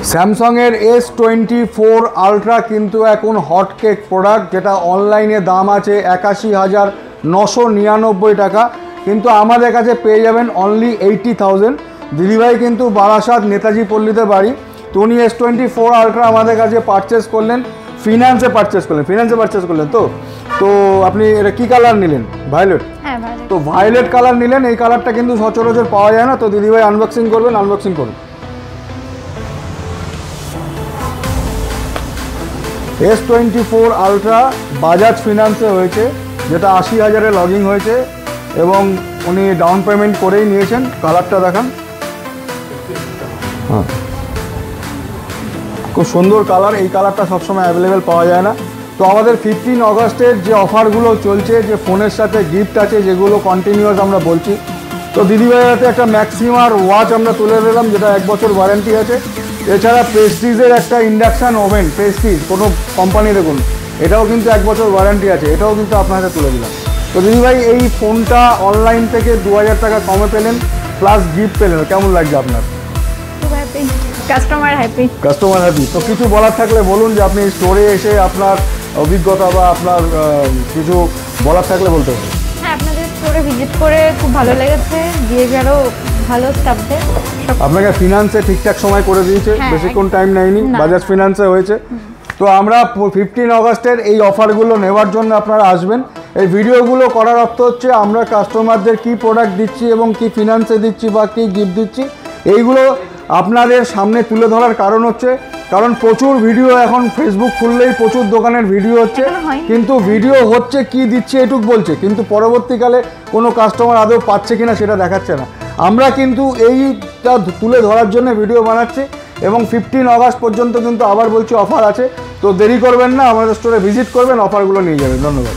স্যামসাংয়ের S24 ultra কিন্তু এখন হট কেক প্রোডাক্ট, যেটা অনলাইনে দাম আছে 81,999 টাকা, কিন্তু আমাদের কাছে পেয়ে যাবেন অনলি 80,000। দিদিভাই কিন্তু বারাসাত নেতাজি পল্লীতে বাড়ি, তো উনি S24 আলট্রা আমাদের কাছে পারচেস করলেন, ফিনান্সে পারচেস করলেন। তো আপনি এটা কী কালার নিলেন? ভায়োলেট। তো ভায়োলেট কালার নিলেন, এই কালারটা কিন্তু সচরাচর পাওয়া যায় না, তো দিদিভাই আনবক্সিং করবেন, আনবক্সিং করুন। S24 আলট্রা বাজাজ ফিনান্সে হয়েছে, যেটা 80,000-এ লগিং হয়েছে এবং উনি ডাউন পেমেন্ট করেই নিয়েছেন। কালারটা দেখান। হ্যাঁ, খুব সুন্দর কালার। এই কালারটা সবসময় অ্যাভেলেবেল পাওয়া যায় না। তো আমাদের 15 অগস্টের যে অফারগুলো চলছে, যে ফোনের সাথে গিফট আছে, যেগুলো কন্টিনিউয়াস আমরা বলছি, তো দিদিভাইয়ের হাতে একটা ম্যাক্সিমার ওয়াচ আমরা তুলে দিলাম, যেটা 1 বছর ওয়ারেন্টি আছে। এছাড়া প্রেস্টিজের একটা ইন্ডাকশান ওভেন, প্রেস্টিজ কোনো কোম্পানি দেখুন, এটাও কিন্তু 1 বছর ওয়ারেন্টি আছে, এটাও কিন্তু আপনার হাতে তুলে দিলাম। তো দিদিভাই এই ফোনটা অনলাইন থেকে 2000 টাকা কমে পেলেন, প্লাস গিফট পেলেন, কেমন লাগছে আপনার? Customer happy. তো কিছু বলার থাকলে বলুন, যে আপনি স্টোরে এসে আপনার অভিজ্ঞতা বা আপনার কিছু বলার থাকলে বলতে পারেন। হ্যাঁ, আপনাদের স্টোরে ভিজিট করে খুব ভালো লেগেছে, বিহেভিয়ারও ভালো স্টাফদের। আপনাকে ফিনান্সে ঠিকঠাক সময় করে দিয়েছে, বেশিক্ষণ টাইম নেয়নি, বাজাজ ফিনান্সে হয়েছে। তো আমরা 15 অগস্টের এই অফারগুলো নেওয়ার জন্য আপনারা আসবেন। এই ভিডিওগুলো করার অর্থ হচ্ছে আমরা কাস্টমারদের কি প্রোডাক্ট দিচ্ছি এবং কি ফিনান্সে দিচ্ছি বা কি গিফট দিচ্ছি, এইগুলো আপনাদের সামনে তুলে ধরার কারণ হচ্ছে, কারণ প্রচুর ভিডিও এখন ফেসবুক খুললেই প্রচুর দোকানের ভিডিও হচ্ছে, কিন্তু ভিডিও হচ্ছে কি দিচ্ছে এটুক বলছে, কিন্তু পরবর্তীকালে কোনো কাস্টমার আদৌ পাচ্ছে কিনা সেটা দেখাচ্ছে না। আমরা কিন্তু এইটা তুলে ধরার জন্য ভিডিও বানাচ্ছি এবং 15 অগস্ট পর্যন্ত কিন্তু আবার বলছি অফার আছে। তো দেরি করবেন না, আমাদের স্টোরে ভিজিট করবেন, অফারগুলো নিয়ে যাবেন। ধন্যবাদ।